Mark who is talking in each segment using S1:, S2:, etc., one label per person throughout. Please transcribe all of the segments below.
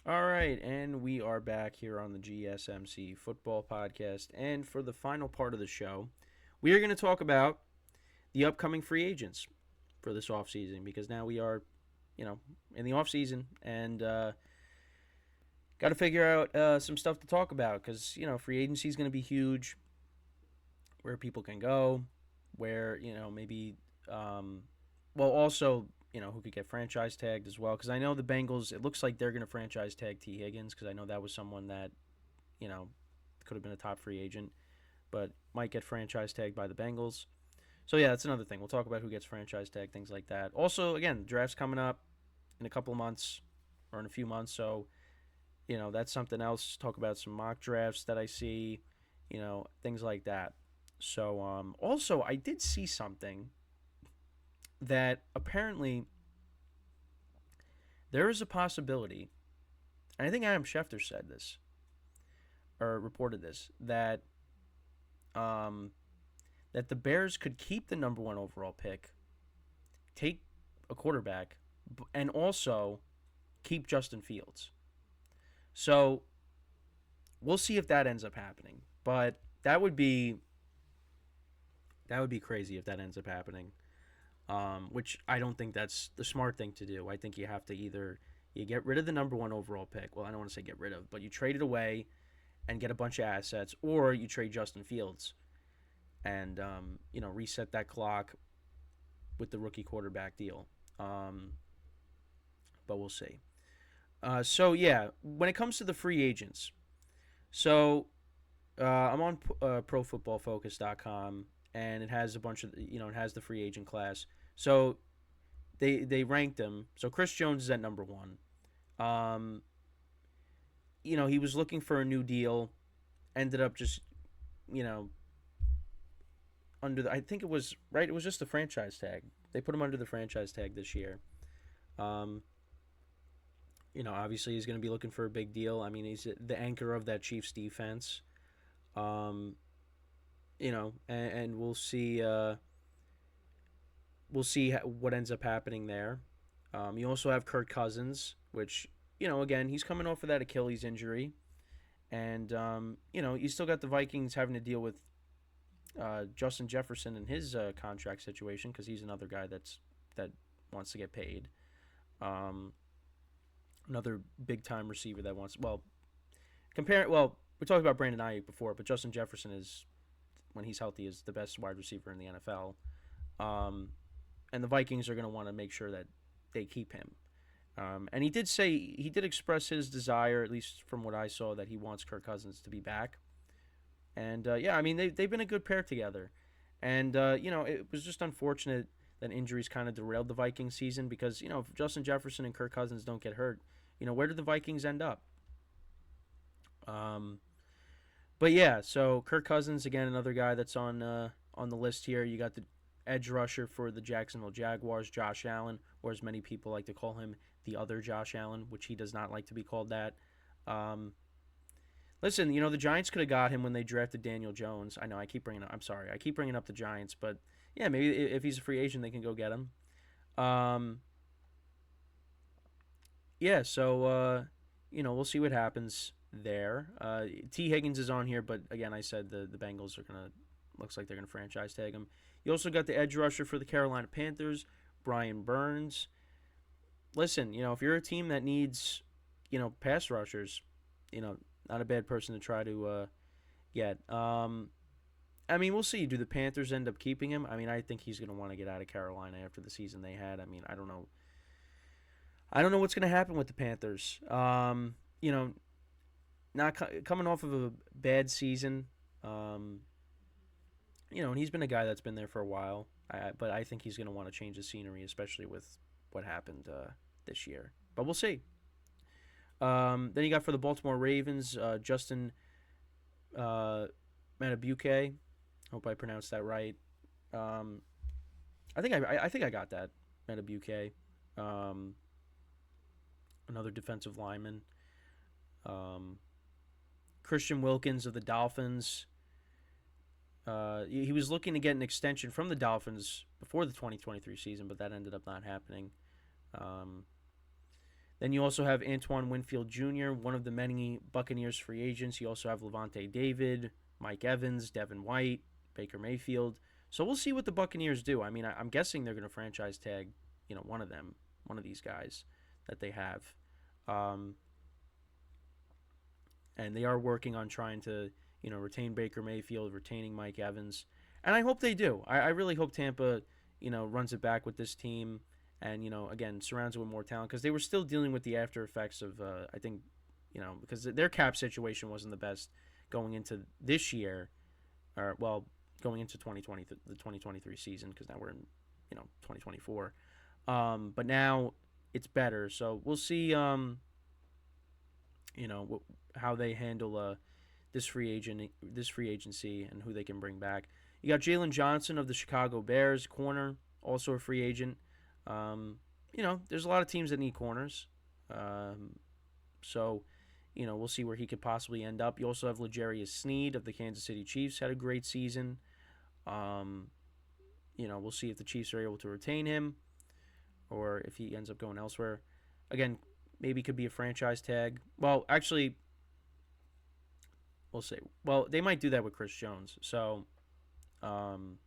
S1: All right, and we are back here on the GSMC football podcast. And for the final part of the show, we are going to talk about the upcoming free agents for this offseason because now we are, in the offseason and got to figure out some stuff to talk about because, free agency is going to be huge, where people can go, where, maybe, also, who could get franchise tagged as well. Because I know the Bengals, it looks like they're going to franchise tag T. Higgins because I know that was someone that, you know, could have been a top free agent, but might get franchise tagged by the Bengals. So, yeah, that's another thing. We'll talk about who gets franchise tagged, things like that. Also, again, the draft's coming up in a couple of months or in a few months. So, that's something else. Talk about some mock drafts that I see, things like that. So, also, I did see something that apparently there is a possibility, and I think Adam Schefter said this or reported this, um, that the Bears could keep the number one overall pick, take a quarterback, and also keep Justin Fields. So we'll see if that ends up happening. But that would be crazy if that ends up happening. Which I don't think that's the smart thing to do. I think you have to either you get rid of the number one overall pick. Well, I don't want to say get rid of, but you trade it away and get a bunch of assets, or you trade Justin Fields and reset that clock with the rookie quarterback deal. Um, but we'll see. So yeah, when it comes to the free agents, so I'm on ProFootballFocus.com, and it has a bunch of it has the free agent class. So they ranked him. So Chris Jones is at number one. Um, he was looking for a new deal, ended up just you know under the I think it was right. It was just the franchise tag. They put him under the franchise tag this year. Um, obviously he's going to be looking for a big deal. I mean, he's the anchor of that Chiefs defense. Um, and we'll see. We'll see what ends up happening there. You also have Kirk Cousins, which again he's coming off of that Achilles injury, and you still got the Vikings having to deal with Justin Jefferson and his contract situation because he's another guy that wants to get paid. Um, Another big time receiver that wants we talked about Brandon Ayuk before, but Justin Jefferson is when he's healthy is the best wide receiver in the NFL. Um, and the Vikings are going to want to make sure that they keep him. And he did express his desire, at least from what I saw, that he wants Kirk Cousins to be back. And yeah, I mean they've been a good pair together. And it was just unfortunate that injuries kind of derailed the Vikings season because if Justin Jefferson and Kirk Cousins don't get hurt, where did the Vikings end up? Um, but yeah, so Kirk Cousins again, another guy that's on the list here. You got the edge rusher for the Jacksonville Jaguars, Josh Allen, or as many people like to call him, the other Josh Allen, which he does not like to be called that. Um, Listen, the Giants could have got him when they drafted Daniel Jones. I know I keep bringing up. I'm sorry, I keep bringing up the Giants, but yeah, maybe if he's a free agent, they can go get him. Um, yeah, so we'll see what happens there. T Higgins is on here, but again, I said the Bengals are gonna looks like they're gonna franchise tag him. You also got the edge rusher for the Carolina Panthers, Brian Burns. Listen, if you're a team that needs pass rushers, you know not a bad person to try to get. I mean, we'll see. Do the Panthers end up keeping him? I mean, I think he's going to want to get out of Carolina after the season they had. I mean, I don't know. I don't know what's going to happen with the Panthers. Not coming off of a bad season. Um, and he's been a guy that's been there for a while. But I think he's going to want to change the scenery, especially with what happened this year. But we'll see. Then you got for the Baltimore Ravens, Justin Matabuke. Hope I pronounced that right. Um, I think I got that Matabuke. Um, Another defensive lineman. Um, Christian Wilkins of the Dolphins. He was looking to get an extension from the Dolphins before the 2023 season, but that ended up not happening. Um, Then you also have Antoine Winfield Jr., one of the many Buccaneers free agents. You also have Levante David, Mike Evans, Devin White, Baker Mayfield. So we'll see what the Buccaneers do. I mean, I'm guessing they're going to franchise tag, one of them, one of these guys that they have. Um, and they are working on trying to, retain Baker Mayfield, retaining Mike Evans. And I hope they do. I really hope Tampa, runs it back with this team and, again, surrounds it with more talent because they were still dealing with the after effects of, I think, because their cap situation wasn't the best going into this year, or, well, going into 2020, the 2023 season, because now we're in, 2024. But now it's better. So we'll see, how they handle this free agency and who they can bring back. You got Jalen Johnson of the Chicago Bears, corner, also a free agent. There's a lot of teams that need corners. So, we'll see where he could possibly end up. You also have L'Jarius Sneed of the Kansas City Chiefs, had a great season. We'll see if the Chiefs are able to retain him or if he ends up going elsewhere. Again, maybe could be a franchise tag. Well, actually, we'll see. Well, they might do that with Chris Jones. So, again,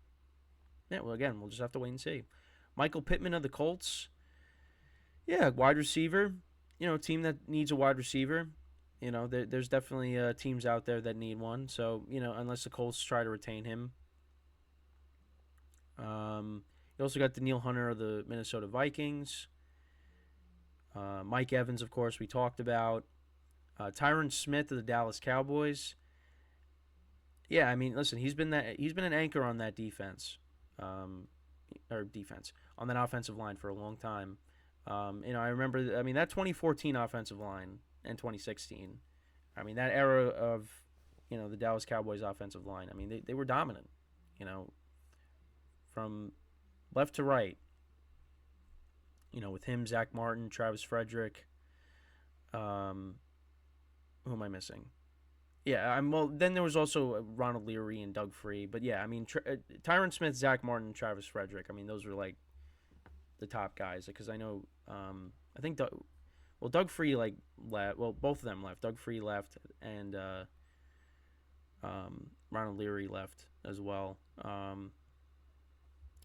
S1: we'll just have to wait and see. Michael Pittman of the Colts. Yeah, wide receiver. Team that needs a wide receiver. There's definitely teams out there that need one. So, unless the Colts try to retain him. You also got Danielle Hunter of the Minnesota Vikings. Mike Evans, of course, we talked about. Tyron Smith of the Dallas Cowboys. Yeah, I mean, listen, he's been an anchor on that defense, on that offensive line for a long time. I remember, that 2014 offensive line and 2016. I mean, that era of, the Dallas Cowboys offensive line. I mean, they were dominant, from left to right. With him, Zach Martin, Travis Frederick. Who am I missing? Yeah, then there was also Ronald Leary and Doug Free. But yeah, I mean, Tyron Smith, Zach Martin, Travis Frederick. I mean, those were like the top guys. Because I know, I think Doug Free left. Well, both of them left. Doug Free left, and Ronald Leary left as well. And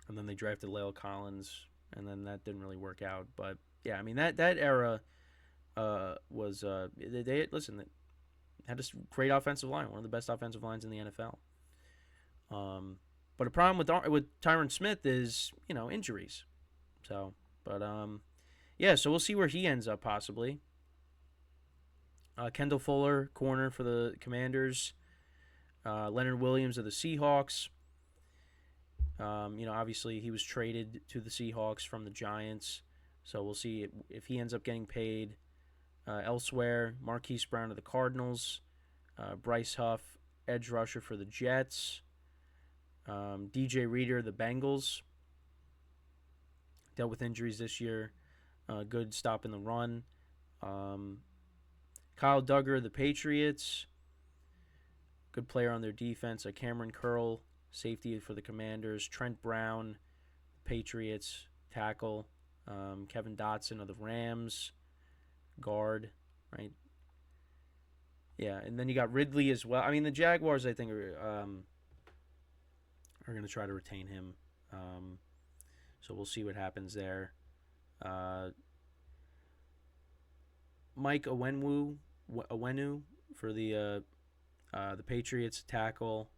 S1: then they drafted La'el Collins, and then that didn't really work out. But yeah, I mean that era was they had a great offensive line, one of the best offensive lines in the NFL. But a problem with Tyron Smith is injuries. So, but yeah, so we'll see where he ends up possibly. Kendall Fuller, corner for the Commanders. Leonard Williams of the Seahawks. Obviously he was traded to the Seahawks from the Giants, so we'll see if he ends up getting paid elsewhere. Marquise Brown of the Cardinals, Bryce Huff, edge rusher for the Jets, DJ Reader, the Bengals, dealt with injuries this year, good stop in the run. Kyle Duggar, the Patriots, good player on their defense. Cameron Curl, safety for the Commanders. Trent Brown, Patriots, tackle. Kevin Dotson of the Rams, guard, right? Yeah, and then you got Ridley as well. I mean, the Jaguars, I think, are going to try to retain him. So we'll see what happens there. Mike Onwenu for the Patriots, tackle.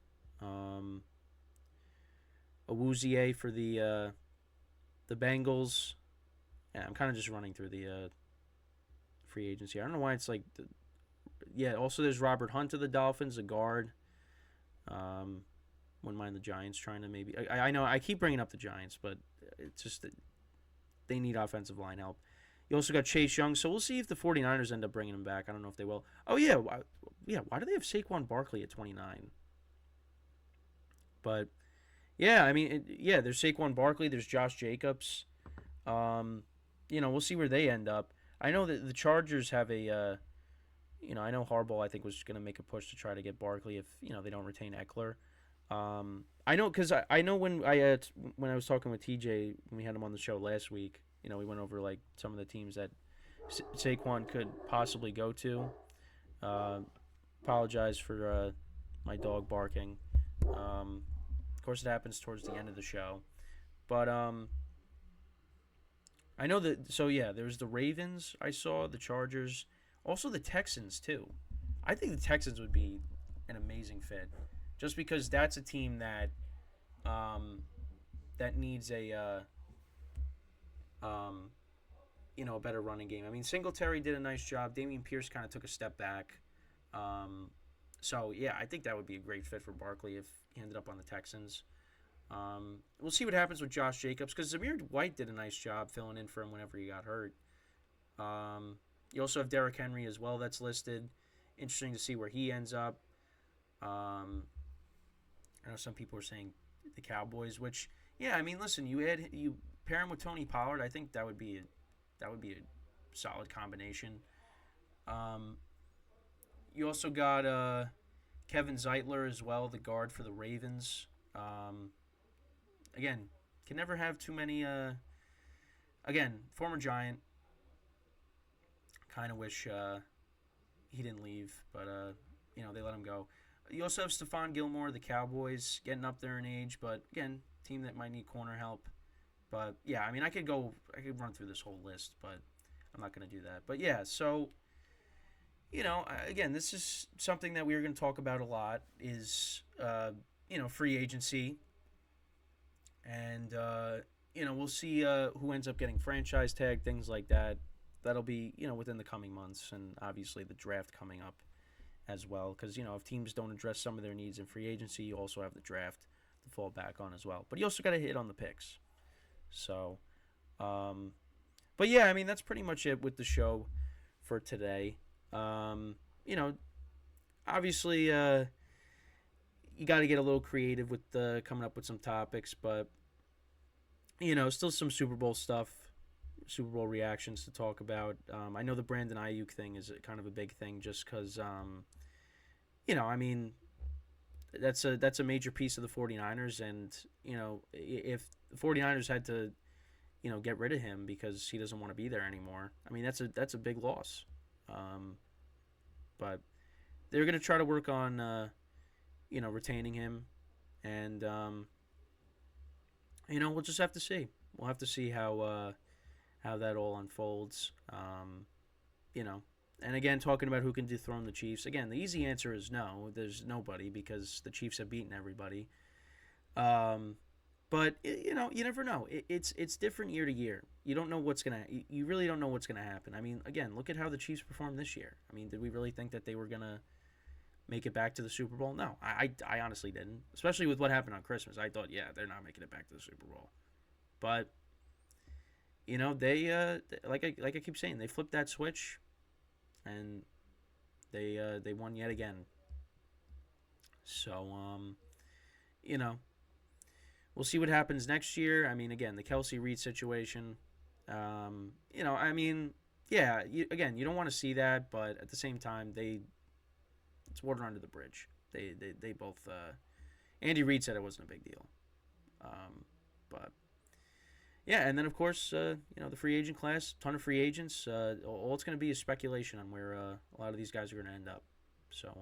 S1: Awuzie for the Bengals. Yeah, I'm kind of just running through the free agency. I don't know why it's like... also there's Robert Hunt of the Dolphins, a guard. Wouldn't mind the Giants trying to maybe... I know I keep bringing up the Giants, but it's just that they need offensive line help. You also got Chase Young, so we'll see if the 49ers end up bringing him back. I don't know if they will. Oh, yeah. Why do they have Saquon Barkley at 29? But... yeah, I mean, there's Saquon Barkley, there's Josh Jacobs. We'll see where they end up. I know that the Chargers have a, I know Harbaugh, I think, was going to make a push to try to get Barkley if, they don't retain Eckler. I know, because I know when I was talking with TJ, when we had him on the show last week, we went over, like, some of the teams that Saquon could possibly go to. Uh, Apologize for my dog barking. Of course, it happens towards the end of the show. But I know that. So yeah, there's the Ravens. I saw the Chargers, also the Texans too. I think the Texans would be an amazing fit, just because that's a team um, that needs um, a better running game. I mean, Singletary did a nice job. Damian Pierce kind of took a step back. Um, so yeah, I think that would be a great fit for Barkley if he ended up on the Texans. We'll see what happens with Josh Jacobs because Zamir White did a nice job filling in for him whenever he got hurt. You also have Derrick Henry as well that's listed. Interesting to see where he ends up. I know some people are saying the Cowboys, which yeah, I mean, listen, you pair him with Tony Pollard, I think that would be a solid combination. Um, you also got Kevin Zeitler as well, the guard for the Ravens. Again, can never have too many. Again, former Giant. Kind of wish he didn't leave, but they let him go. You also have Stephon Gilmore, the Cowboys, getting up there in age, but again, team that might need corner help. But yeah, I mean, I could run through this whole list, but I'm not going to do that. But yeah, so again, this is something that we're going to talk about a lot is free agency, and we'll see who ends up getting franchise tag, things like that. That'll be within the coming months, and obviously the draft coming up as well. Because if teams don't address some of their needs in free agency, you also have the draft to fall back on as well. But you also got to hit on the picks. So, but yeah, I mean that's pretty much it with the show for today. Obviously, you got to get a little creative with coming up with some topics, but still some Super Bowl stuff, Super Bowl reactions to talk about. I know the Brandon Ayuk thing is kind of a big thing, just because, I mean, that's a major piece of the 49ers, and if the 49ers had to get rid of him because he doesn't want to be there anymore, I mean that's a big loss. But they're going to try to work on retaining him, and we'll just have to see. We'll have to see how that all unfolds. And again, talking about who can dethrone the Chiefs. Again, the easy answer is no. There's nobody because the Chiefs have beaten everybody. But you never know. It's different year to year. You don't know you really don't know what's gonna happen. I mean, again, look at how the Chiefs performed this year. I mean, did we really think that they were gonna make it back to the Super Bowl? No, I honestly didn't. Especially with what happened on Christmas, I thought, yeah, they're not making it back to the Super Bowl. But they like I keep saying, they flipped that switch, and they won yet again. So we'll see what happens next year. I mean, again, the Kelsey Reed situation. I mean, yeah. You don't want to see that, but at the same time, it's water under the bridge. They both. Andy Reid said it wasn't a big deal, but yeah. And then of course, the free agent class, ton of free agents. All it's going to be is speculation on where a lot of these guys are going to end up. So,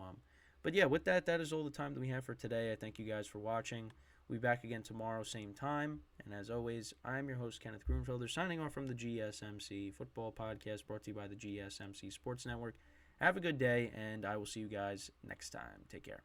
S1: but yeah, with that is all the time that we have for today. I thank you guys for watching. We'll be back again tomorrow, same time. And as always, I'm your host, Kenneth Grunfelder, signing off from the GSMC Football Podcast, brought to you by the GSMC Sports Network. Have a good day, and I will see you guys next time. Take care.